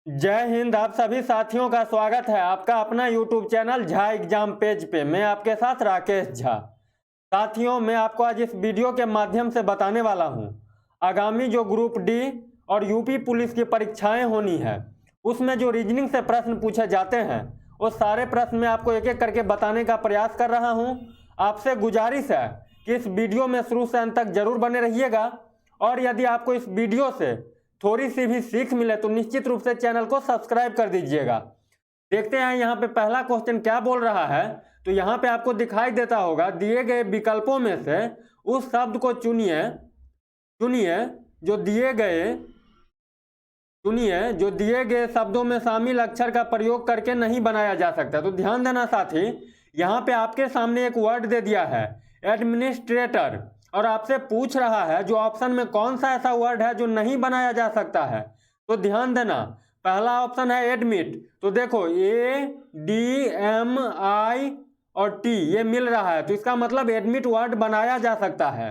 जय हिंद। आप सभी साथियों का स्वागत है आपका अपना YouTube channel Jha exam page पे। मैं आपके साथ राकेश झा। साथियों, मैं आपको आज इस वीडियो के माध्यम से बताने वाला हूं, आगामी जो ग्रुप डी और यूपी पुलिस की परीक्षाएं होनी है उसमें जो रीजनिंग से प्रश्न पूछे जाते हैं वो सारे प्रश्न मैं आपको एक एक करके बताने का प्रयास कर रहा हूं। आपसे गुजारिश है कि इस वीडियो में शुरू से अंत तक जरूर बने रहिएगा, और यदि आपको इस वीडियो से थोड़ी सी भी सीख मिले तो निश्चित रूप से चैनल को सब्सक्राइब कर दीजिएगा। देखते हैं यहाँ पे पहला क्वेश्चन क्या बोल रहा है। तो यहाँ पे आपको दिखाई देता होगा, दिए गए विकल्पों में से उस शब्द को चुनिए जो दिए गए शब्दों में शामिल अक्षर का प्रयोग करके नहीं बनाया जा सकता। तो ध्यान देना साथी, यहाँ पे आपके सामने एक वर्ड दे दिया है एडमिनिस्ट्रेटर, और आपसे पूछ रहा है जो ऑप्शन में कौन सा ऐसा वर्ड है जो नहीं बनाया जा सकता है। तो ध्यान देना, पहला ऑप्शन है एडमिट। तो देखो ADMI और T ये मिल रहा है, तो इसका मतलब एडमिट वर्ड बनाया जा सकता है।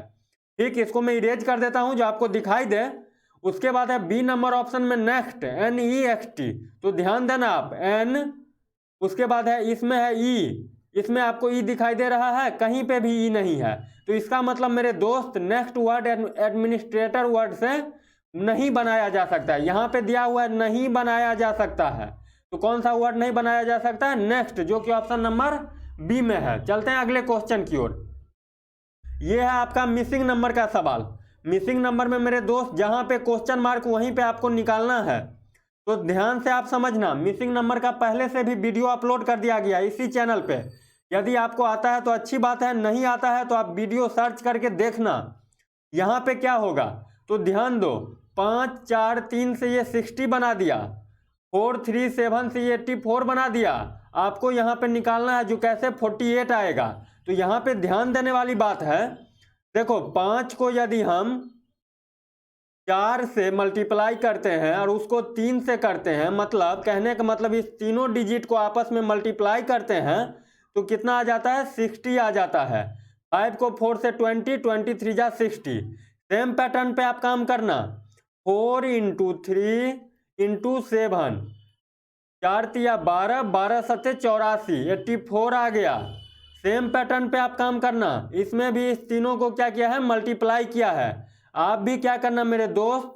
ठीक, इसको मैं इरेज कर देता हूं जो आपको दिखाई दे। उसके बाद है बी नंबर ऑप्शन में नेक्स्ट NEXT। तो ध्यान देना आप N, उसके बाद है इसमें है E, इसमें आपको ई दिखाई दे रहा है, कहीं पे भी ई नहीं है। तो इसका मतलब मेरे दोस्त नेक्स्ट वर्ड एडमिनिस्ट्रेटर वर्ड से नहीं बनाया जा सकता है। यहाँ पे दिया हुआ है नहीं बनाया जा सकता है, तो कौन सा वर्ड नहीं बनाया जा सकता है? नेक्स्ट, जो कि ऑप्शन नंबर बी में है। चलते हैं अगले क्वेश्चन की ओर। ये है आपका मिसिंग नंबर का सवाल। मिसिंग नंबर में मेरे दोस्त जहां पे क्वेश्चन मार्क वहीं पे आपको निकालना है। तो ध्यान से आप समझना, मिसिंग नंबर का पहले से भी वीडियो अपलोड कर दिया गया इसी चैनल पे। यदि आपको आता है तो अच्छी बात है, नहीं आता है तो आप वीडियो सर्च करके देखना। यहाँ पे क्या होगा तो ध्यान दो, 5 4 3 से ये 60 बना दिया, 4 3 7 से ये 84 बना दिया। आपको यहाँ पे निकालना है जो कैसे 48 आएगा। तो यहाँ पे ध्यान देने वाली बात है, देखो 5 को यदि हम 4 से मल्टीप्लाई करते हैं और उसको 3 से करते हैं, मतलब कहने का मतलब इस तीनों डिजिट को आपस में मल्टीप्लाई करते हैं तो कितना आ जाता है? 60 आ जाता है। 5 को 4 से 20, 23 जा 60। सेम पैटर्न पे आप काम करना, 4 × 3 × 7, 4 तिया 12, 12 सत्ते 84, 84 आ गया। सेम पैटर्न पे आप काम करना, इसमें भी इस तीनों को क्या किया है? मल्टीप्लाई किया है। आप भी क्या करना मेरे दोस्त,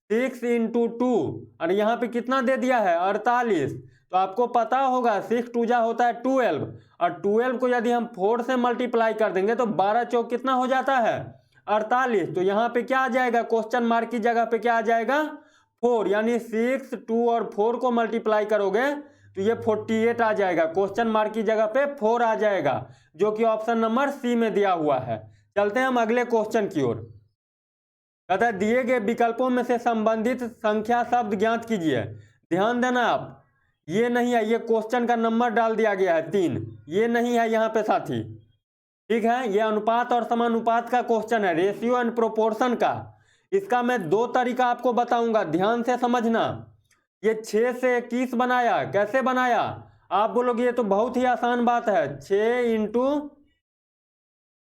6 × 2, और यहाँ पे कितना दे दिया है? 48। तो आपको पता होगा 6 2 जा होता है 12, और 12 को यदि हम 4 से मल्टीप्लाई कर देंगे तो 12 चौक कितना हो जाता है? 48। तो यहाँ पे क्या आ जाएगा? क्वेश्चन मार्क की जगह पे क्या आ जाएगा? 4, यानी 6 2 और 4 को मल्टीप्लाई करोगे तो ये 48 आ जाएगा। क्वेश्चन मार्क की जगह पे 4 आ जाएगा, जो कि ऑप्शन नंबर सी में दिया हुआ है। चलते हैं हम अगले क्वेश्चन की ओर। कहता है दिए गए विकल्पों में से संबंधित संख्या शब्द ज्ञात कीजिए। ध्यान देना आप, ये नहीं है, ये क्वेश्चन का नंबर डाल दिया गया है 3, ये नहीं है यहाँ पे साथी। ठीक है, ये अनुपात और समानुपात का क्वेश्चन है, रेशियो एंड प्रोपोर्शन का। इसका मैं 2 तरीका आपको बताऊंगा, ध्यान से समझना। ये 6 से 21 बनाया, कैसे बनाया? आप बोलोगे ये तो बहुत ही आसान बात है, 6 इंटू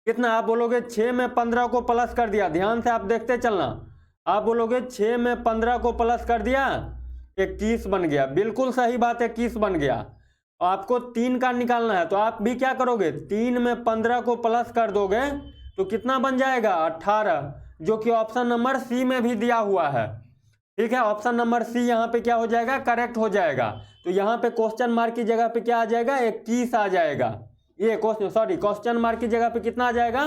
कितना? आप बोलोगे 6 में 15 को प्लस कर दिया। ध्यान से आप देखते चलना, आप बोलोगे 6 में 15 को प्लस कर दिया, 21 बन गया। बिल्कुल सही बात है, 21 बन गया। आपको 3 का निकालना है, तो आप भी क्या करोगे? 3 में 15 को प्लस कर दोगे तो कितना बन जाएगा? 18, जो कि ऑप्शन नंबर सी में भी दिया हुआ है। ठीक है, ऑप्शन नंबर सी यहाँ पे क्या हो जाएगा? करेक्ट हो जाएगा। तो यहाँ पे क्वेश्चन मार्क की जगह पे क्या आ जाएगा? 21 आ जाएगा। ये क्वेश्चन मार्क की जगह पे कितना आ जाएगा?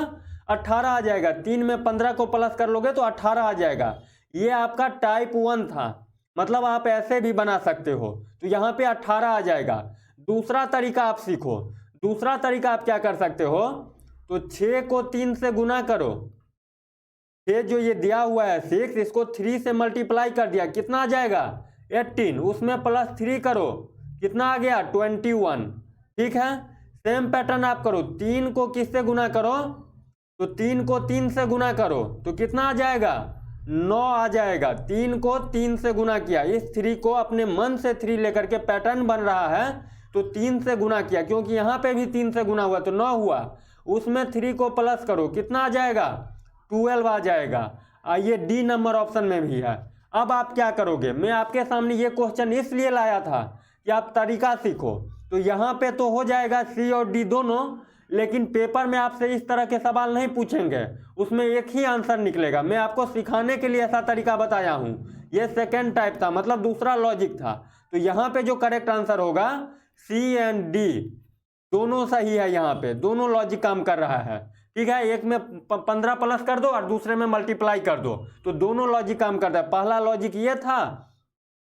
18 आ जाएगा। 3 में 15 को प्लस कर लोगे तो 18 आ जाएगा। ये आपका टाइप 1 था, मतलब आप ऐसे भी बना सकते हो। तो यहाँ पे 18 आ जाएगा। दूसरा तरीका आप सीखो। दूसरा तरीका आप क्या कर सकते हो, तो 6 को 3 से गुना करो। 6 जो ये दिया हुआ है 6, इसको 3 से मल्टीप्लाई कर दिया, कितना आ जाएगा? 18। उसमें प्लस 3 करो, कितना आ गया? 21। ठीक है, सेम पैटर्न आप करो। 3 को किससे गुना करो? तो 3 को 3 से गुना करो तो कितना आ जाएगा? 9 आ जाएगा। 3 को 3 से गुना किया, इस 3 को अपने मन से 3 लेकर के पैटर्न बन रहा है तो 3 से गुना किया, क्योंकि यहाँ पे भी 3 से गुना हुआ तो 9 हुआ। उसमें 3 को प्लस करो, कितना आ जाएगा? 12 आ जाएगा। ये डी नंबर ऑप्शन में भी है। अब आप क्या करोगे, मैं आपके सामने ये क्वेश्चन इसलिए लाया था कि आप तरीका सीखो। तो यहाँ पे तो हो जाएगा सी और डी दोनों, लेकिन पेपर में आपसे इस तरह के सवाल नहीं पूछेंगे, उसमें एक ही आंसर निकलेगा। मैं आपको सिखाने के लिए ऐसा तरीका बताया हूँ। ये सेकेंड टाइप था, मतलब दूसरा लॉजिक था। तो यहाँ पे जो करेक्ट आंसर होगा सी एंड डी दोनों सही है। यहाँ पे दोनों लॉजिक काम कर रहा है, ठीक है। एक में 15 प्लस कर दो और दूसरे में मल्टीप्लाई कर दो, तो दोनों लॉजिक काम करता है। पहला लॉजिक ये था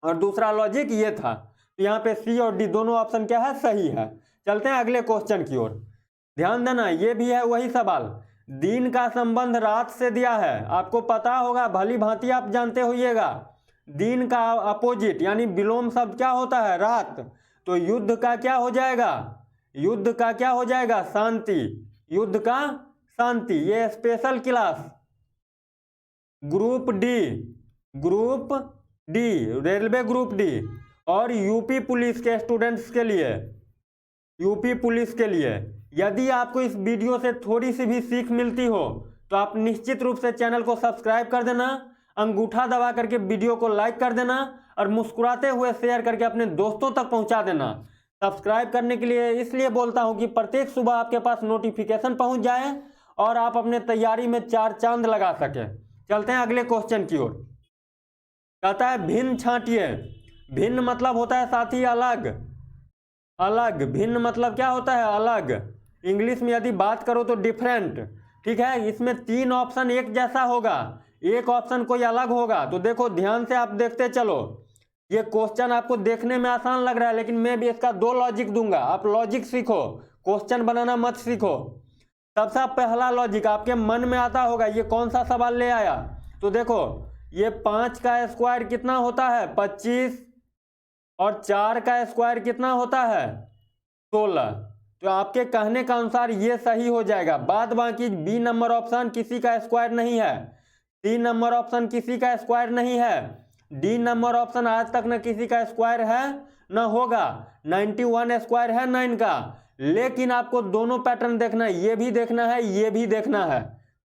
और दूसरा लॉजिक ये था। तो यहाँ पे सी और डी दोनों ऑप्शन क्या है, सही है। चलते हैं अगले क्वेश्चन की ओर। ध्यान देना, ये भी है वही सवाल। दिन का संबंध रात से दिया है, आपको पता होगा, भली भांति आप जानते होइएगा। दिन का अपोजिट यानी विलोम शब्द क्या होता है, रात। तो युद्ध का क्या हो जाएगा, युद्ध का क्या हो जाएगा, शांति। युद्ध का शांति। ये special class group D railway group D और यूपी पुलिस के स्टूडेंट्स के लिए, यूपी पुलिस के लिए। यदि आपको इस वीडियो से थोड़ी सी भी सीख मिलती हो तो आप निश्चित रूप से चैनल को सब्सक्राइब कर देना, अंगूठा दबा करके वीडियो को लाइक कर देना और मुस्कुराते हुए शेयर करके अपने दोस्तों तक पहुंचा देना। सब्सक्राइब करने के लिए इसलिए बोलता हूं कि प्रत्येक सुबह आपके पास नोटिफिकेशन पहुंच जाए और आप अपने तैयारी में 4 चांद लगा सके। चलते हैं अगले क्वेश्चन की ओर। कहता है भिन्न छांटिए। भिन्न मतलब होता है साथी अलग, अलग। भिन्न मतलब क्या होता है, अलग। इंग्लिश में यदि बात करो तो डिफरेंट, ठीक है। इसमें 3 ऑप्शन एक जैसा होगा, एक ऑप्शन कोई अलग होगा। तो देखो ध्यान से आप देखते चलो। ये क्वेश्चन आपको देखने में आसान लग रहा है, लेकिन मैं भी इसका 2 लॉजिक दूंगा। आप लॉजिक सीखो, क्वेश्चन बनाना मत सीखो। सबसे पहला लॉजिक आपके मन में आता होगा, ये कौन सा सवाल ले आया। तो देखो ये 5 का स्क्वायर कितना होता है, 25, और 4 का स्क्वायर कितना होता है, 16। तो आपके कहने के अनुसार ये सही हो जाएगा। बाद बाकी बी नंबर ऑप्शन किसी का स्क्वायर नहीं है, सी नंबर ऑप्शन किसी का स्क्वायर नहीं है, डी नंबर ऑप्शन आज तक न किसी का स्क्वायर है न होगा। 91 स्क्वायर है 9 का। लेकिन आपको दोनों पैटर्न देखना है, ये भी देखना है, ये भी देखना है,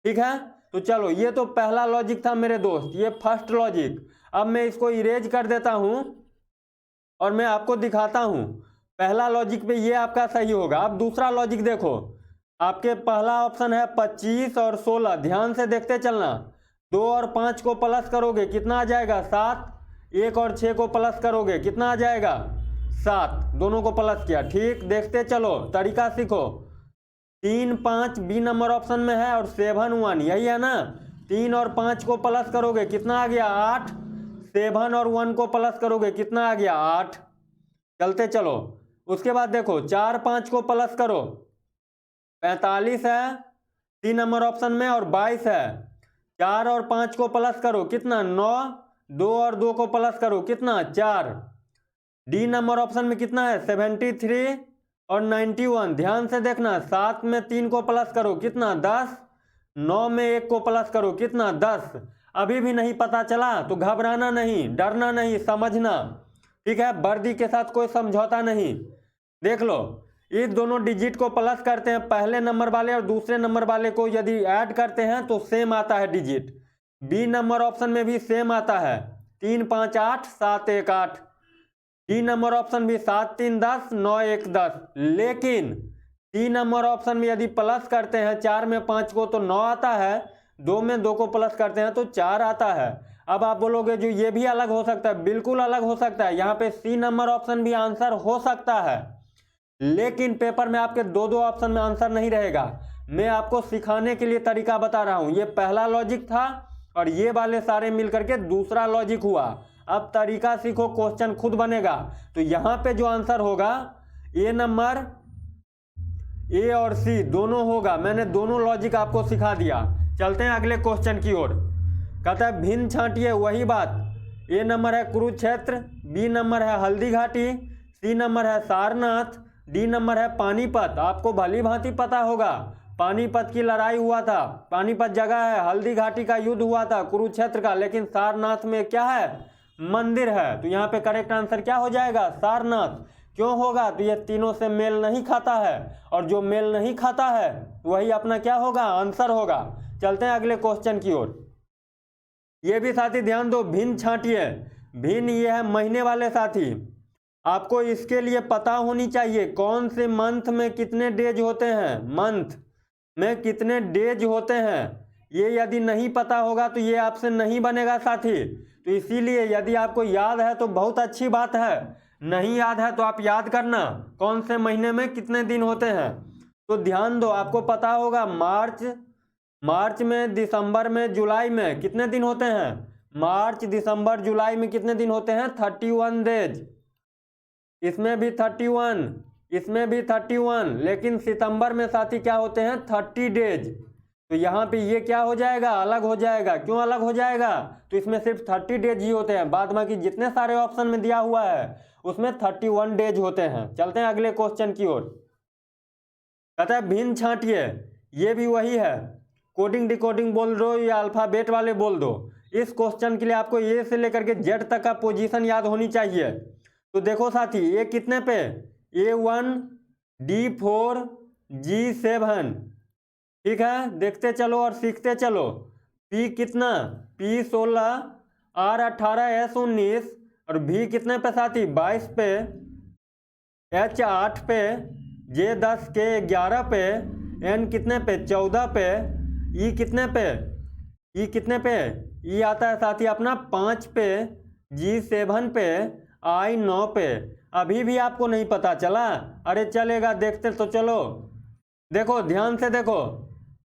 ठीक है। तो चलो ये तो पहला लॉजिक था मेरे दोस्त, ये फर्स्ट लॉजिक। अब मैं इसको इरेज कर देता हूं और मैं आपको दिखाता हूं। पहला लॉजिक पे ये आपका सही होगा। अब दूसरा लॉजिक देखो, आपके पहला ऑप्शन है 25 और 16। ध्यान से देखते चलना। 2 और 5 को प्लस करोगे कितना आ जाएगा, 7। 1 और 6 को प्लस करोगे कितना आ जाएगा, 7। दोनों को प्लस किया, ठीक। देखते चलो, तरीका सीखो। 3, 5 बी नंबर ऑप्शन में है और 7, 1 यही है ना। 3 और 5 को प्लस करोगे कितना आ गया, 8। 7 और 1 को प्लस करोगे कितना आ गया, 8। चलते चलो। उसके बाद देखो 4, 5 को प्लस करो 45 है 3 नंबर ऑप्शन में और 22 है। 4 और 5 को प्लस करो कितना, 9। 2 और 2 को प्लस करो कितना, 4। डी नंबर ऑप्शन में कितना है, 73 और 91। ध्यान से देखना, 7 में 3 को प्लस करो कितना, 10। 9 में 1 को प्लस करो कितना, 10। अभी भी नहीं पता चला तो घबराना नहीं, डरना नहीं, समझना, ठीक है। वर्दी के साथ कोई समझौता नहीं। देख लो, इस दोनों डिजिट को प्लस करते हैं, पहले नंबर वाले और दूसरे नंबर वाले को यदि ऐड करते हैं तो सेम आता है डिजिट। बी नंबर ऑप्शन में भी सेम आता है, 3, 5, 8, 7, 1, 8। डी नंबर ऑप्शन भी 7, 3, 10, 9, 1, 10। लेकिन डी नंबर ऑप्शन में यदि प्लस करते हैं 4 में 5 को तो 9 आता है, 2 में 2 को प्लस करते हैं तो 4 आता है। अब आप बोलोगे जो ये भी अलग हो सकता है, बिल्कुल अलग हो सकता है। यहाँ पे सी नंबर ऑप्शन भी आंसर हो सकता है, लेकिन पेपर में आपके 2-2 ऑप्शन में आंसर नहीं रहेगा। मैं आपको सिखाने के लिए तरीका बता रहा हूँ। ये पहला लॉजिक था और ये वाले सारे मिलकर के दूसरा लॉजिक हुआ। अब तरीका सीखो, क्वेश्चन खुद बनेगा। तो यहाँ पे जो आंसर होगा ए नंबर, ए और सी दोनों होगा। मैंने दोनों लॉजिक आपको सिखा दिया। चलते हैं अगले क्वेश्चन की ओर। कहता है भिन्न छांटिए, वही बात। ए नंबर है कुरुक्षेत्र, बी नंबर है हल्दी घाटी, सी नंबर है सारनाथ, डी नंबर है पानीपत। आपको भली भांति पता होगा, पानीपत की लड़ाई हुआ था, पानीपत जगह है, हल्दी घाटी का युद्ध हुआ था कुरुक्षेत्र का, लेकिन सारनाथ में क्या है, मंदिर है। तो यहाँ पे करेक्ट आंसर क्या हो जाएगा, सारनाथ। क्यों होगा, तो ये तीनों से मेल नहीं खाता है, और जो मेल नहीं खाता है वही अपना क्या होगा, आंसर होगा। चलते हैं अगले क्वेश्चन की ओर। ये भी साथी ध्यान दो, भिन्न छांटिए। भिन्न ये है महीने वाले साथी। आपको इसके लिए पता होनी चाहिए कौन से मंथ में कितने डेज होते हैं, मंथ में कितने डेज होते हैं। ये यदि नहीं पता होगा तो ये आपसे नहीं बनेगा साथी। तो इसीलिए यदि आपको याद है तो बहुत अच्छी बात है, नहीं याद है तो आप याद करना कौन से महीने में कितने दिन होते हैं। तो ध्यान दो, आपको पता होगा मार्च में, दिसंबर में, जुलाई में कितने दिन होते हैं। मार्च, दिसंबर, जुलाई में कितने दिन होते हैं, 31 डेज। इसमें भी 31, इसमें भी 31, लेकिन सितंबर में साथी क्या होते हैं, 30 डेज। तो यहाँ पे ये क्या हो जाएगा, अलग हो जाएगा। क्यों अलग हो जाएगा, तो इसमें सिर्फ 30 डेज ही होते हैं, बाद बाकी जितने सारे ऑप्शन में दिया हुआ है उसमें 31 डेज होते हैं। चलते हैं अगले क्वेश्चन की ओर। कहता है भिन्न छांटिए, ये भी वही है, कोडिंग डिकोडिंग बोल दो या अल्फाबेट वाले बोल दो। इस क्वेश्चन के लिए आपको ए से लेकर के जेड तक का पोजीशन याद होनी चाहिए। तो देखो साथी, ये कितने पे, A1, D4, G7, ठीक है, देखते चलो और सीखते चलो। P कितना, P16, R18, S19 और V कितने पे साथी, 22 पे, H8 पे, J10, K11 पे, N कितने पे, 14 पे, E कितने पे, E कितने पे, E आता है साथी अपना 5 पे, G7 पे, I9 पे। अभी भी आपको नहीं पता चला, अरे चलेगा, देखते तो चलो। देखो ध्यान से देखो,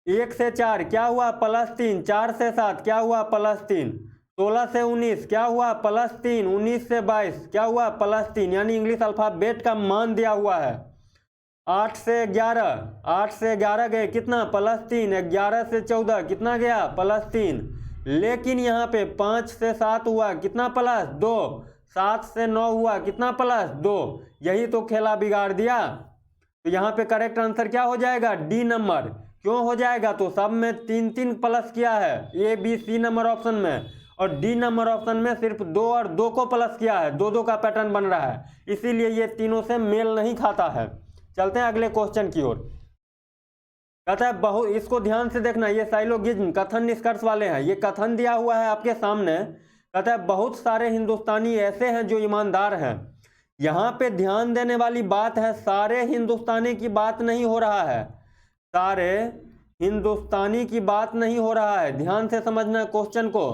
1 से 4 क्या हुआ, +3, 4 से 7 क्या हुआ, +3, 16 से 19 क्या हुआ, +3, 19 से 22 क्या हुआ, +3, यानी इंग्लिश अल्फाबेट का मान दिया हुआ है। 8 से 11 गए कितना, +3, 11 से 14 कितना गया, +3, लेकिन यहाँ पे 5 से 7 हुआ कितना, +2, 7 से 9 हुआ कितना, +2। यही तो खेला बिगाड़ दिया। तो यहाँ पे करेक्ट आंसर क्या हो जाएगा, डी नंबर। क्यों हो जाएगा, तो सब में 3-3 प्लस किया है, A, B, C number option में, और डी नंबर ऑप्शन में सिर्फ 2 और 2 को प्लस किया है, 2-2 का पैटर्न बन रहा है, इसीलिए ये तीनों से मेल नहीं खाता है। चलते हैं अगले क्वेश्चन की ओर। कहता है बहुत, इसको ध्यान से देखना, ये साइलोगिज्म कथन निष्कर्ष वाले हैं, ये कथन दिया हुआ है आपके सामने। कहता है बहुत सारे हिंदुस्तानी ऐसे हैं जो ईमानदार हैं। यहाँ पे ध्यान देने वाली बात है, सारे हिंदुस्तानी की बात नहीं हो रहा है, सारे हिंदुस्तानी की बात नहीं हो रहा है, ध्यान से समझना क्वेश्चन को।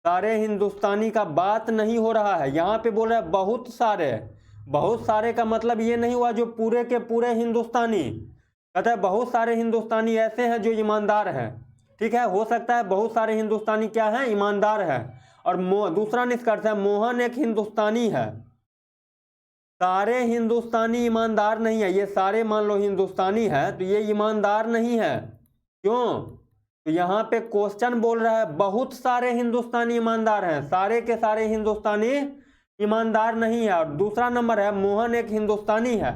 सारे हिंदुस्तानी का बात नहीं हो रहा है, यहाँ पे बोल रहा है बहुत सारे। बहुत सारे का मतलब ये नहीं हुआ जो पूरे के पूरे हिंदुस्तानी। कहता है बहुत सारे हिंदुस्तानी ऐसे हैं जो ईमानदार हैं, ठीक है, हो सकता है बहुत सारे हिंदुस्तानी क्या हैं, ईमानदार हैं। और दूसरा निष्कर्ष है, मोहन एक हिंदुस्तानी है। सारे हिंदुस्तानी ईमानदार नहीं है, ये सारे मान लो हिंदुस्तानी है तो ये ईमानदार नहीं है। क्यों, तो यहाँ पे क्वेश्चन बोल रहा है बहुत सारे हिंदुस्तानी ईमानदार हैं, सारे के सारे हिंदुस्तानी ईमानदार नहीं है। और दूसरा नंबर है मोहन एक हिंदुस्तानी है।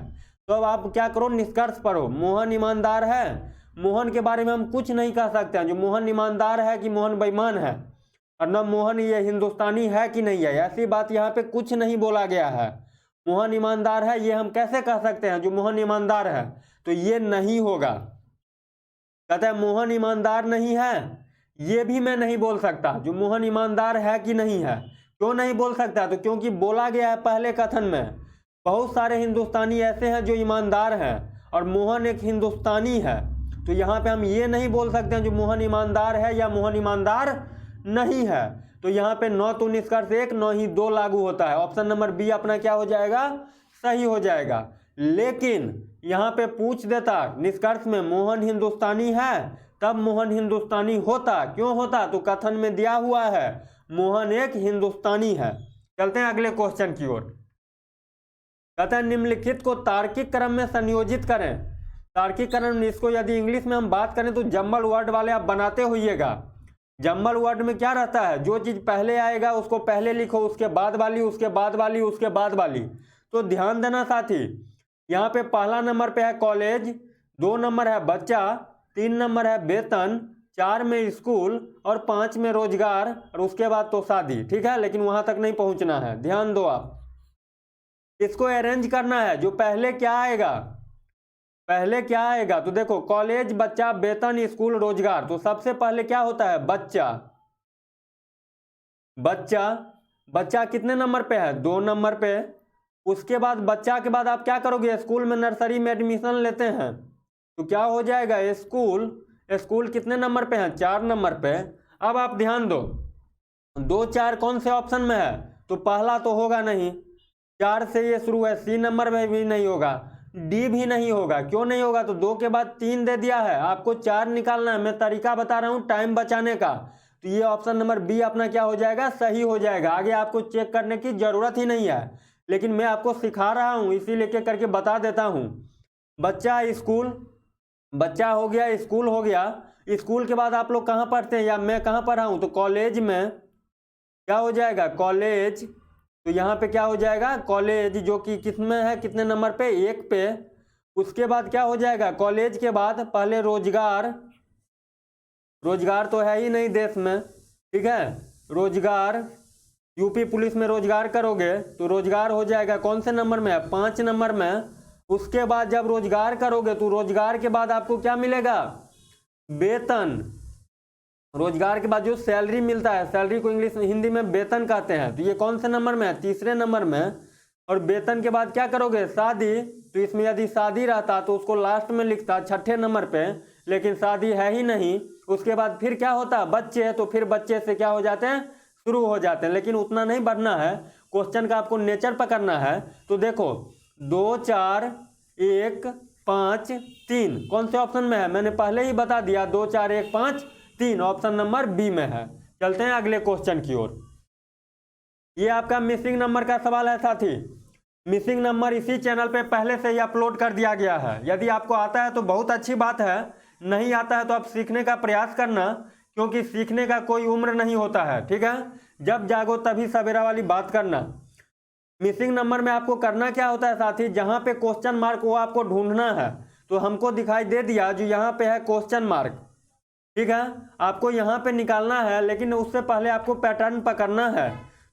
तो अब आप क्या करो, निष्कर्ष पढ़ो, मोहन ईमानदार है, मोहन के बारे में हम कुछ नहीं कह सकते हैं जो मोहन ईमानदार है कि मोहन बेईमान है, और न मोहन ये हिंदुस्तानी है कि नहीं है, ऐसी बात यहाँ पे कुछ नहीं बोला गया है। मोहन ईमानदार है ये हम कैसे कह सकते हैं जो मोहन ईमानदार है, तो ये नहीं होगा। कहता है मोहन ईमानदार नहीं है, ये भी मैं नहीं बोल सकता जो मोहन ईमानदार है कि नहीं है। क्यों नहीं बोल सकता, तो क्योंकि बोला गया है पहले कथन में बहुत सारे हिंदुस्तानी ऐसे हैं जो ईमानदार हैं, और मोहन एक हिंदुस्तानी है। तो यहाँ पे हम ये नहीं बोल सकते हैं जो मोहन ईमानदार है या मोहन ईमानदार नहीं है। तो यहाँ पे 9 तो निष्कर्ष 1, 9 ही 2 लागू होता है। ऑप्शन नंबर बी अपना क्या हो जाएगा, सही हो जाएगा। लेकिन यहाँ पे पूछ देता निष्कर्ष में मोहन हिंदुस्तानी है, तब मोहन हिंदुस्तानी होता, क्यों होता, तो कथन में दिया हुआ है मोहन एक हिंदुस्तानी है। चलते हैं अगले क्वेश्चन की ओर। कहते हैं निम्नलिखित को तार्किक क्रम में संयोजित करें। तार्किक क्रम, इसको यदि इंग्लिश में हम बात करें तो जम्बल वर्ड वाले आप बनाते होइएगा। जम्बल वर्ड में क्या रहता है, जो चीज पहले आएगा उसको पहले लिखो, उसके बाद वाली, उसके बाद वाली, उसके बाद वाली। तो ध्यान देना साथी, यहाँ पे पहला नंबर पे है कॉलेज, 2 नंबर है बच्चा, 3 नंबर है वेतन, 4 में स्कूल और 5 में रोजगार, और उसके बाद तो शादी। ठीक है, लेकिन वहां तक नहीं पहुंचना है, ध्यान दो आप। इसको अरेंज करना है, जो पहले क्या आएगा, पहले क्या आएगा, तो देखो कॉलेज, बच्चा, वेतन, स्कूल, रोजगार, तो सबसे पहले क्या होता है, बच्चा। बच्चा, बच्चा कितने नंबर पे है? 2 नंबर पे। उसके बाद बच्चा के बाद आप क्या करोगे? स्कूल में, नर्सरी में एडमिशन लेते हैं तो क्या हो जाएगा? स्कूल, स्कूल कितने नंबर पे है? 4 नंबर पे। अब आप ध्यान दो, 2 4 कौन से ऑप्शन में है? तो पहला तो होगा नहीं, 4 से ये शुरू है, सी नंबर में भी नहीं होगा, डी भी नहीं होगा। क्यों नहीं होगा? तो 2 के बाद 3 दे दिया है, आपको 4 निकालना है। मैं तरीका बता रहा हूँ टाइम बचाने का। तो ये ऑप्शन नंबर बी अपना क्या हो जाएगा? सही हो जाएगा। आगे आपको चेक करने की जरूरत ही नहीं है, लेकिन मैं आपको सिखा रहा हूँ इसीलिए करके बता देता हूँ। बच्चा, स्कूल, बच्चा हो गया, स्कूल हो गया। स्कूल के बाद आप लोग कहाँ पढ़ते हैं या मैं कहाँ पढ़ा हूँ? तो कॉलेज में क्या हो जाएगा? कॉलेज। तो यहाँ पे क्या हो जाएगा? कॉलेज, जो कि किस में है? कितने नंबर पे? 1 पे। उसके बाद क्या हो जाएगा? कॉलेज के बाद पहले रोजगार, रोजगार तो है ही नहीं देश में, ठीक है? रोजगार, यूपी पुलिस में रोजगार करोगे तो रोजगार हो जाएगा कौन से नंबर में है? 5 नंबर में। उसके बाद जब रोजगार करोगे तो रोजगार के बाद आपको क्या मिलेगा? वेतन। रोजगार के बाद जो सैलरी मिलता है, सैलरी को इंग्लिश हिंदी में वेतन कहते हैं, तो ये कौन से नंबर में है? 3रे नंबर में। और वेतन के बाद क्या करोगे? शादी। तो इसमें यदि शादी रहता तो उसको लास्ट में लिखता 6ठे नंबर पे, लेकिन शादी है ही नहीं। उसके बाद फिर क्या होता? बच्चे। तो फिर बच्चे से क्या हो जाते हैं? शुरू हो जाते हैं। लेकिन उतना नहीं बढ़ना है, क्वेश्चन का आपको नेचर पकड़ना है। तो देखो 2 4 1 5 3 कौन से ऑप्शन में है? मैंने पहले ही बता दिया, 2 4 1 5 3 ऑप्शन नंबर बी में है। चलते हैं अगले क्वेश्चन की ओर। ये आपका मिसिंग नंबर का सवाल है साथी। मिसिंग नंबर इसी चैनल पे पहले से ही अपलोड कर दिया गया है। यदि आपको आता है तो बहुत अच्छी बात है, नहीं आता है तो आप सीखने का प्रयास करना, क्योंकि सीखने का कोई उम्र नहीं होता है, ठीक है? जब जागो तभी सवेरा वाली बात करना। मिसिंग नंबर में आपको करना क्या होता है साथी? जहां पे क्वेश्चन मार्क वो आपको ढूंढना है। तो हमको दिखाई दे दिया जो यहाँ पे है क्वेश्चन मार्क, ठीक है? आपको यहाँ पे निकालना है, लेकिन उससे पहले आपको पैटर्न पकड़ना है।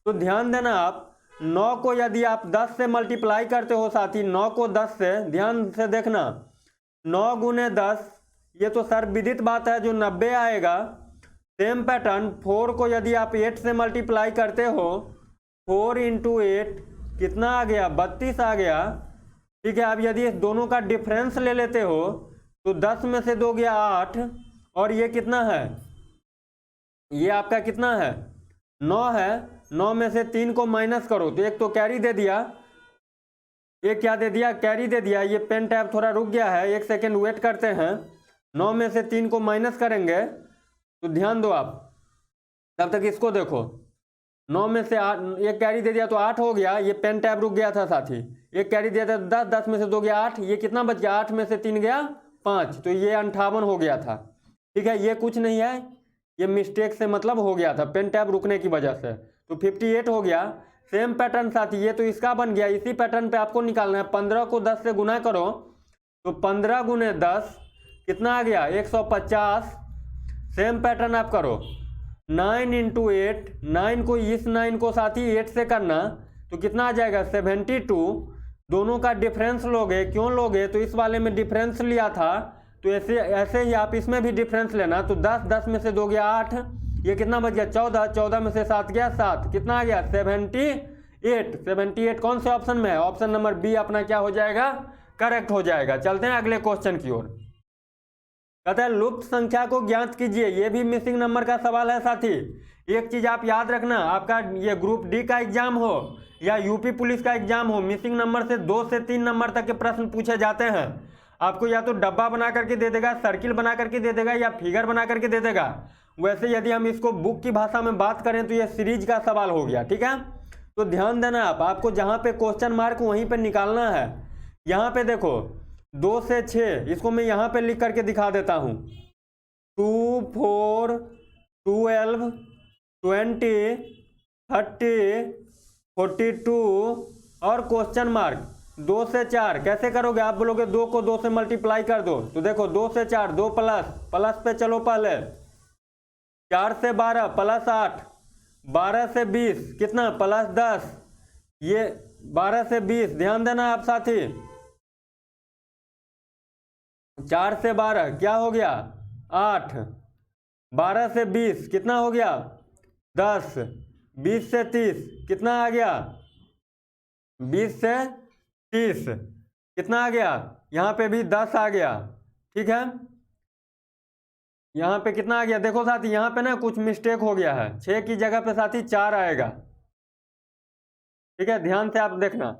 तो ध्यान देना, आप 9 को यदि आप 10 से मल्टीप्लाई करते हो साथी, 9 को 10 से, ध्यान से देखना, 9 गुने 10, ये तो सर्वविदित बात है जो 90 आएगा। सेम पैटर्न 4 को यदि आप 8 से मल्टीप्लाई करते हो, 4 × 8 कितना आ गया? 32 आ गया, ठीक है? अब यदि इस दोनों का डिफरेंस ले लेते हो तो 10 में से 2 गया 8, और ये कितना है? ये आपका कितना है? 9 है। 9 में से 3 को माइनस करो तो एक तो कैरी दे दिया, एक क्या दे दिया? कैरी दे दिया। ये पेन टैब थोड़ा रुक गया है, 1 सेकेंड वेट करते हैं। 9 में से 3 को माइनस करेंगे तो ध्यान दो आप, तब तक इसको देखो। 9 में से 8, एक कैरी दे दिया तो 8 हो गया। ये पेन टैब रुक गया था साथी, एक कैरी दिया था 10, 10 में से 2 गया 8, ये कितना बच गया? 8 में से 3 गया 5, तो ये 58 हो गया था, ठीक है? ये कुछ नहीं है, ये मिस्टेक से मतलब हो गया था पेन टैब रुकने की वजह से। तो 58 हो गया। सेम पैटर्न साथी, ये तो इसका बन गया। इसी पैटर्न पे आपको निकालना है। 15 को 10 से गुना करो तो 15 गुने 10 कितना आ गया? 150। सेम पैटर्न आप करो, 9 × 8, 9 को, इस 9 को साथी 8 से करना तो कितना आ जाएगा? 72। दोनों का डिफरेंस लोगे, क्यों लोगे? तो इस वाले में डिफरेंस लिया था, तो ऐसे ऐसे ही आप इसमें भी डिफरेंस लेना। तो 10, 10 में से 2 गया 8, ये कितना बच गया? 14, 14 में से 7 गया 7, कितना आ गया? 78। 78 कौन से ऑप्शन में है? ऑप्शन नंबर बी अपना क्या हो जाएगा? करेक्ट हो जाएगा। चलते हैं अगले क्वेश्चन की ओर। कहता है लुप्त संख्या को ज्ञात कीजिए। ये भी मिसिंग नंबर का सवाल है साथी। एक चीज आप याद रखना, आपका ये ग्रुप डी का एग्जाम हो या यूपी पुलिस का एग्जाम हो, मिसिंग नंबर से 2 से 3 नंबर तक के प्रश्न पूछे जाते हैं। आपको या तो डब्बा बना करके दे देगा, सर्किल बना करके दे देगा, या फिगर बना करके दे देगा। वैसे यदि हम इसको बुक की भाषा में बात करें तो ये सीरीज का सवाल हो गया, ठीक है? तो ध्यान देना, आपको जहां पे क्वेश्चन मार्क वहीं पे निकालना है। यहाँ पे देखो 2 से 6, इसको मैं यहाँ पे लिख करके दिखा देता हूँ। 2 4 12 20 30 42 और क्वेश्चन मार्क 2 से 4 कैसे करोगे? आप बोलोगे 2 को 2 से मल्टीप्लाई कर दो, तो देखो 2 से 4 2 प्लस पे चलो पहले, 4 से 12 प्लस 8, 12 से 20 कितना? प्लस 10, ये 12 से 20 ध्यान देना आप साथी, 4 से 12 क्या हो गया? 8, 12 से 20 कितना हो गया? 10, 20 से 30 कितना आ गया, 20 से 30 कितना आ गया, यहाँ पे भी 10 आ गया। ठीक है, यहाँ पे कितना आ गया, देखो साथी यहाँ पे ना कुछ मिस्टेक हो गया है, 6 की जगह पे साथी 4 आएगा। ठीक है, ध्यान से आप देखना,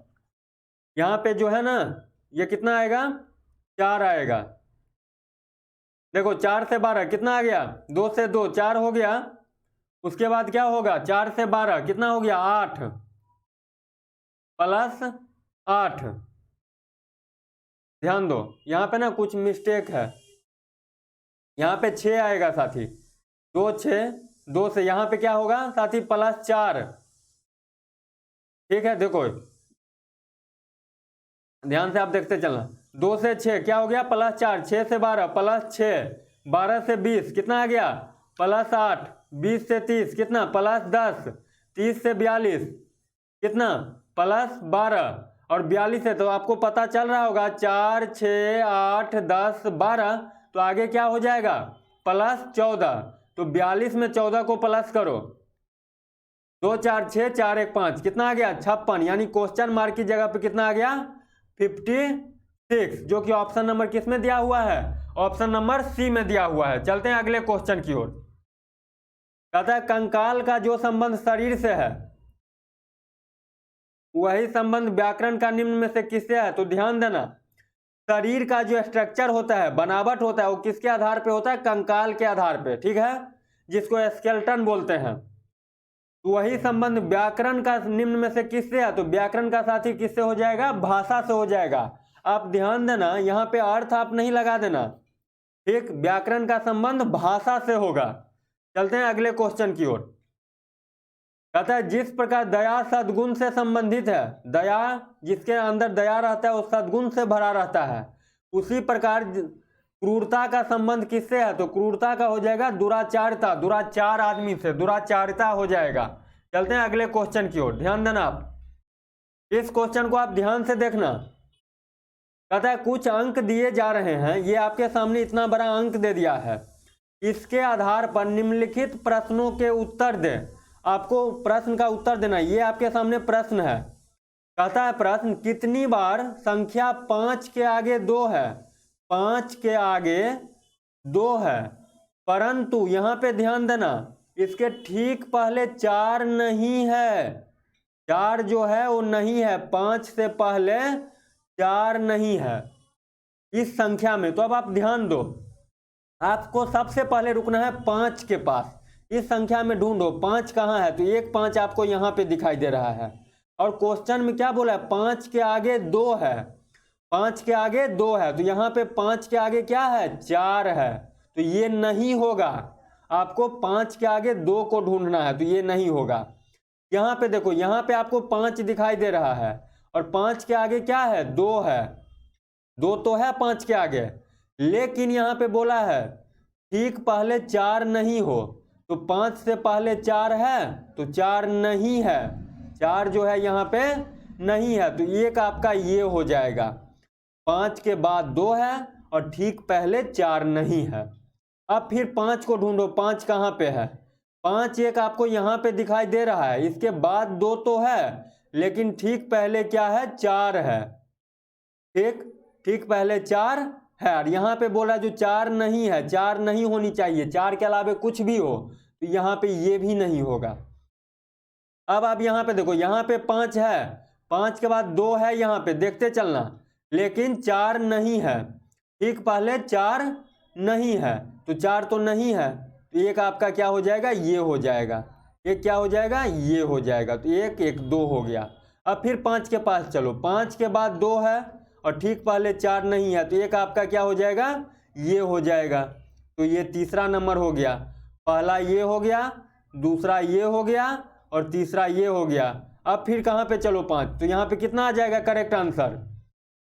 यहाँ पे जो है ना ये कितना आएगा, 4 आएगा। देखो 4 से 12 कितना आ गया, 2 से 2 4 हो गया। उसके बाद क्या होगा, 4 से 12 कितना हो गया, 8 प्लस 8। ध्यान दो यहाँ पे ना कुछ मिस्टेक है, यहाँ पे 6 आएगा साथी, 2 6 2 से यहाँ पे क्या होगा साथी, प्लस 4। ठीक है, देखो ध्यान से आप देखते चलना, 2 से 6 क्या हो गया, प्लस 4, 6 से 12 प्लस 6, 12 से 20 कितना आ गया, प्लस 8, 20 से 30 कितना, प्लस 10, 30 से 42 कितना, प्लस 12, और 42 है तो आपको पता चल रहा होगा 4 6 8 10 12, तो आगे क्या हो जाएगा, प्लस 14। तो 42 में 14 को प्लस करो, 2 4 6 4 1 5 कितना आ गया, 56। यानी क्वेश्चन मार्क की जगह पे कितना आ गया, 56, जो कि ऑप्शन नंबर किस में दिया हुआ है, ऑप्शन नंबर सी में दिया हुआ है। चलते हैं अगले क्वेश्चन की ओर। कहता है कंकाल का जो संबंध शरीर से है वही संबंध व्याकरण का निम्न में से किससे है। तो ध्यान देना, शरीर का जो स्ट्रक्चर होता है, बनावट होता है, वो किसके आधार पे होता है, कंकाल के आधार पे। ठीक है, जिसको स्केलेटन बोलते हैं। तो वही संबंध व्याकरण का निम्न में से किससे है, तो व्याकरण का साथी किससे हो जाएगा, भाषा से हो जाएगा। आप ध्यान देना यहाँ पे अर्थ आप नहीं लगा देना, ठीक, व्याकरण का संबंध भाषा से होगा। चलते हैं अगले क्वेश्चन की ओर। कहता है जिस प्रकार दया सद्गुण से संबंधित है, दया जिसके अंदर दया रहता है वो सद्गुण से भरा रहता है, उसी प्रकार क्रूरता का संबंध किससे है, तो क्रूरता का हो जाएगा दुराचारता, दुराचार आदमी से दुराचारता हो जाएगा। चलते हैं अगले क्वेश्चन की ओर, ध्यान देना आप इस क्वेश्चन को, आप ध्यान से देखना। कहता है कुछ अंक दिए जा रहे हैं, ये आपके सामने इतना बड़ा अंक दे दिया है, इसके आधार पर निम्नलिखित प्रश्नों के उत्तर दें। आपको प्रश्न का उत्तर देना, ये आपके सामने प्रश्न है। कहता है प्रश्न, कितनी बार संख्या 5 के आगे 2 है, 5 के आगे 2 है, परंतु यहां पे ध्यान देना इसके ठीक पहले 4 नहीं है, 4 जो है वो नहीं है, 5 से पहले 4 नहीं है इस संख्या में। तो अब आप ध्यान दो, आपको सबसे पहले रुकना है 5 के पास, इस संख्या में ढूंढो 5 कहाँ है। तो एक 5 आपको यहाँ पे दिखाई दे रहा है, और क्वेश्चन में क्या बोला है, 5 के आगे 2 है, 5 के आगे 2 है, तो यहाँ पे 5 के आगे क्या है, 4 है, तो ये नहीं होगा। आपको 5 के आगे 2 को ढूंढना है, तो ये नहीं होगा। यहाँ पे देखो, यहाँ पे आपको 5 दिखाई दे रहा है, और 5 के आगे क्या है, 2 है, 2 तो है 5 के आगे, लेकिन यहाँ पे बोला है ठीक पहले 4 नहीं हो, तो 5 से पहले 4 है, तो 4 नहीं है, 4 जो है यहाँ पे नहीं है, तो एक आपका ये हो जाएगा, 5 के बाद 2 है और ठीक पहले 4 नहीं है। अब फिर 5 को ढूंढो, 5 कहाँ पे है, 5 एक आपको यहाँ पे दिखाई दे रहा है, इसके बाद 2 तो है, लेकिन ठीक पहले क्या है, 4 है, ठीक पहले 4 है, और यहाँ पे बोला जो 4 नहीं है, 4 नहीं होनी चाहिए, 4 के अलावे कुछ भी हो, तो यहाँ पे ये भी नहीं होगा। अब आप यहाँ पे देखो, यहाँ पे 5 है, 5 के बाद 2 है, यहाँ पे देखते चलना, लेकिन 4 नहीं है, ठीक पहले 4 नहीं है, तो 4 तो नहीं है, तो एक आपका क्या हो जाएगा, ये हो जाएगा, एक क्या हो जाएगा, ये हो जाएगा, तो 1 1 2 हो गया। अब फिर 5 के पास चलो, 5 के बाद 2 है और ठीक पहले 4 नहीं है, तो एक आपका क्या हो जाएगा, ये हो जाएगा, तो ये तीसरा नंबर हो गया। पहला ये हो गया, दूसरा ये हो गया, और तीसरा ये हो गया। अब फिर कहाँ पे चलो 5, तो यहाँ पे कितना आ जाएगा करेक्ट आंसर,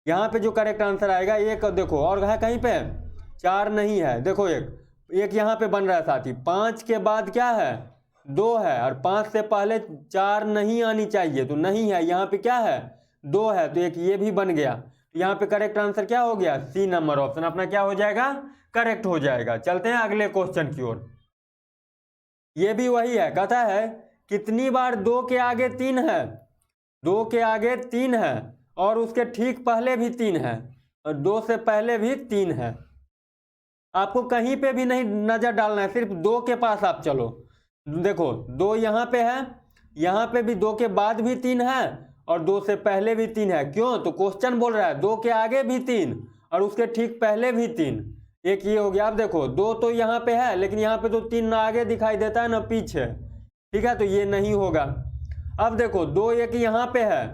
यहाँ पे जो करेक्ट आंसर आएगा एक, देखो और है कहीं पे 4 नहीं है, देखो एक यहाँ पे बन रहा है साथी, 5 के बाद क्या है, 2 है, और 5 से पहले 4 नहीं आनी चाहिए, तो नहीं है, यहाँ पे क्या है, 2 है, तो एक ये भी बन गया। यहाँ पे करेक्ट आंसर क्या हो गया, सी नंबर ऑप्शन अपना क्या हो जाएगा, करेक्ट हो जाएगा। चलते हैं अगले क्वेश्चन की ओर। ये भी वही है, कहता है कितनी बार 2 के आगे 3 है? 2 के आगे 3 है और उसके ठीक पहले भी 3 है और 2 से पहले भी 3 है। आपको कहीं पे भी नहीं नजर डालना है, सिर्फ 2 के पास आप चलो। देखो 2 यहाँ पे है, यहाँ पे भी 2 के बाद भी 3 है और 2 से पहले भी 3 है। क्यों? तो क्वेश्चन बोल रहा है 2 के आगे भी 3 और उसके ठीक पहले भी 3। एक ये हो गया। अब देखो 2 तो यहाँ पे है लेकिन यहाँ पे तो 3 ना आगे दिखाई देता है ना पीछे, ठीक है, तो ये नहीं होगा। अब देखो 2 एक यहाँ पे है,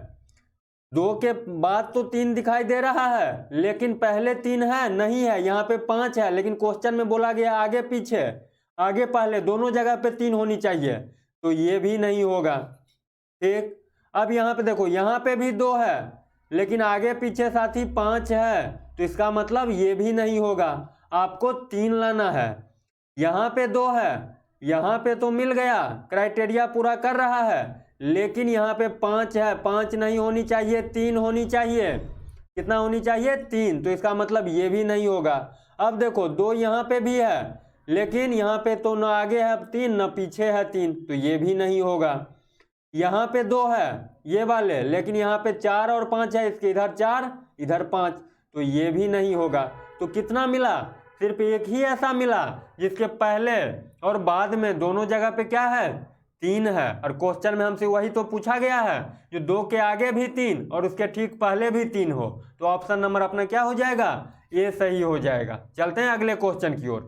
2 के बाद तो 3 दिखाई दे रहा है लेकिन पहले 3 है नहीं है, यहाँ पे 5 है लेकिन क्वेश्चन में बोला गया आगे पीछे, आगे पहले दोनों जगह पे 3 होनी चाहिए, तो ये भी नहीं होगा। ठीक, अब यहाँ पे देखो यहाँ पे भी 2 है लेकिन आगे पीछे साथ ही 5 है, तो इसका मतलब ये भी नहीं होगा। आपको 3 लाना है। यहाँ पे 2 है, यहाँ पे तो मिल गया, क्राइटेरिया पूरा कर रहा है, लेकिन यहाँ पे 5 है, 5 नहीं होनी चाहिए, 3 होनी चाहिए। कितना होनी चाहिए? 3, तो इसका मतलब ये भी नहीं होगा। अब देखो 2 यहाँ पे भी है लेकिन यहाँ पे तो ना आगे है 3 ना पीछे है 3, तो ये भी नहीं होगा। यहाँ पे 2 है ये वाले लेकिन यहाँ पे 4 और 5 है, इसके इधर 4 इधर 5, तो ये भी नहीं होगा। तो कितना मिला? सिर्फ एक ही ऐसा मिला जिसके पहले और बाद में दोनों जगह पे क्या है? 3 है। और क्वेश्चन में हमसे वही तो पूछा गया है जो 2 के आगे भी 3 और उसके ठीक पहले भी 3 हो, तो ऑप्शन नंबर अपना क्या हो जाएगा? ये सही हो जाएगा। चलते हैं अगले क्वेश्चन की ओर।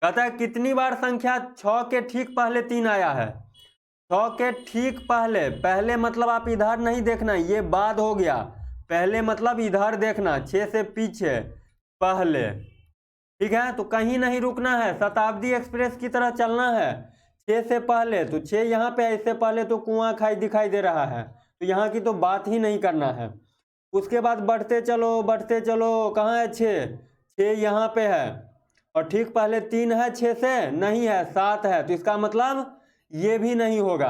कहता है कितनी बार संख्या 6 के ठीक पहले 3 आया है? 6 के ठीक पहले, पहले मतलब आप इधर नहीं देखना, ये बाद हो गया। पहले मतलब इधर देखना, 6 से पीछे पहले, ठीक है, तो कहीं नहीं रुकना है, शताब्दी एक्सप्रेस की तरह चलना है। 6 से पहले तो 6 यहाँ पे है, इससे पहले तो कुआं खाई दिखाई दे रहा है, तो यहाँ की तो बात ही नहीं करना है। उसके बाद बढ़ते चलो, कहाँ है 6 यहाँ पे है और ठीक पहले 3 है 6 से नहीं है, 7 है, तो इसका मतलब ये भी नहीं होगा।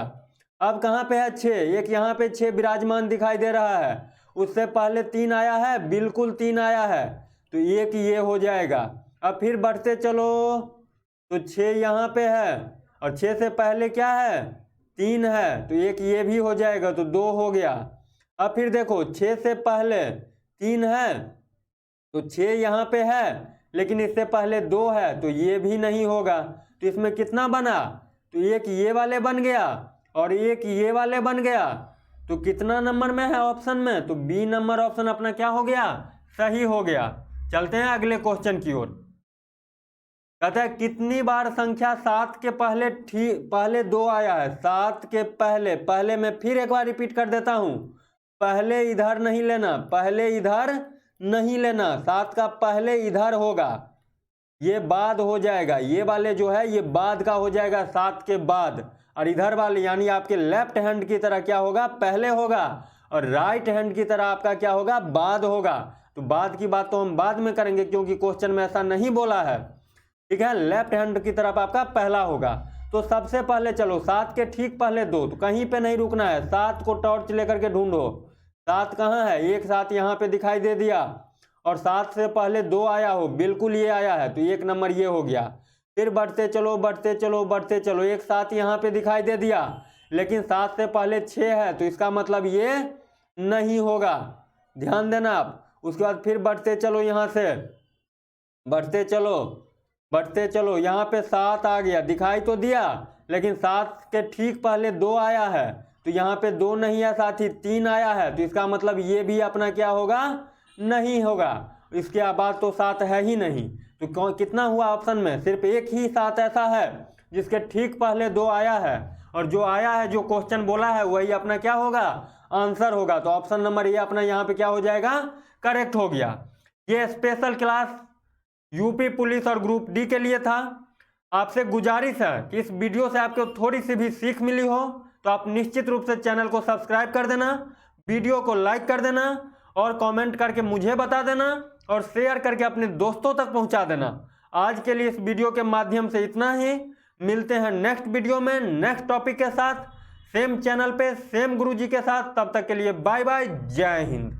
अब कहाँ पे है 6? एक यहाँ पे 6 विराजमान दिखाई दे रहा है, उससे पहले 3 आया है, बिल्कुल 3 आया है, तो एक ये हो जाएगा। अब फिर बढ़ते चलो तो 6 यहाँ पे है और 6 से पहले क्या है? 3 है, तो एक ये भी हो जाएगा, तो 2 हो गया। अब फिर देखो 6 से पहले 3 है तो 6 यहाँ पे है लेकिन इससे पहले 2 है, तो ये भी नहीं होगा। तो इसमें कितना बना? तो एक ये वाले बन गया और एक ये वाले बन गया, तो कितना नंबर में है ऑप्शन में? तो बी नंबर ऑप्शन अपना क्या हो गया? सही हो गया। चलते हैं अगले क्वेश्चन की ओर। कहता है कितनी बार संख्या 7 के पहले 2 आया है? 7 के पहले मैं फिर एक बार रिपीट कर देता हूं, पहले इधर नहीं लेना, पहले इधर नहीं लेना, 7 का पहले इधर होगा, ये बाद हो जाएगा, ये वाले जो है ये बाद का हो जाएगा 7 के बाद, और इधर वाले यानी आपके लेफ्ट हैंड की तरह क्या होगा? पहले होगा, और राइट हैंड की तरह आपका क्या होगा? बाद होगा। तो बाद की बात तो हम बाद में करेंगे क्योंकि क्वेश्चन में ऐसा नहीं बोला है, ठीक है। लेफ्ट हैंड की तरफ आपका पहला होगा। तो सबसे पहले चलो 7 के ठीक पहले 2, तो कहीं पे नहीं रुकना है, 7 को टॉर्च लेकर के ढूंढो। 7 कहाँ है? एक 7 यहाँ पे दिखाई दे दिया और 7 से पहले 2 आया हो, बिल्कुल ये आया है, तो 1 नंबर ये हो गया। फिर बढ़ते चलो, एक 7 यहाँ पे दिखाई दे दिया लेकिन 7 से पहले 6 है, तो इसका मतलब ये नहीं होगा, ध्यान देना आप। उसके बाद फिर बढ़ते चलो, यहाँ से बढ़ते चलो, यहाँ पे 7 आ गया, दिखाई तो दिया लेकिन 7 के ठीक पहले 2 आया है, तो यहाँ पे 2 नहीं है, साथ ही 3 आया है, तो इसका मतलब ये भी अपना क्या होगा? नहीं होगा। इसके बाद तो 7 है ही नहीं, तो कितना हुआ ऑप्शन में? सिर्फ एक ही 7 ऐसा है जिसके ठीक पहले 2 आया है, और जो आया है, जो क्वेश्चन बोला है, वही अपना क्या होगा? आंसर होगा। तो ऑप्शन नंबर ये अपना यहाँ पे क्या हो जाएगा? करेक्ट हो गया। ये स्पेशल क्लास यूपी पुलिस और ग्रुप डी के लिए था। आपसे गुजारिश है कि इस वीडियो से आपको थोड़ी सी भी सीख मिली हो तो आप निश्चित रूप से चैनल को सब्सक्राइब कर देना, वीडियो को लाइक कर देना और कमेंट करके मुझे बता देना और शेयर करके अपने दोस्तों तक पहुंचा देना। आज के लिए इस वीडियो के माध्यम से इतना ही। मिलते हैं नेक्स्ट वीडियो में नेक्स्ट टॉपिक के साथ, सेम चैनल पे सेम गुरुजी के साथ। तब तक के लिए बाय बाय, जय हिंद।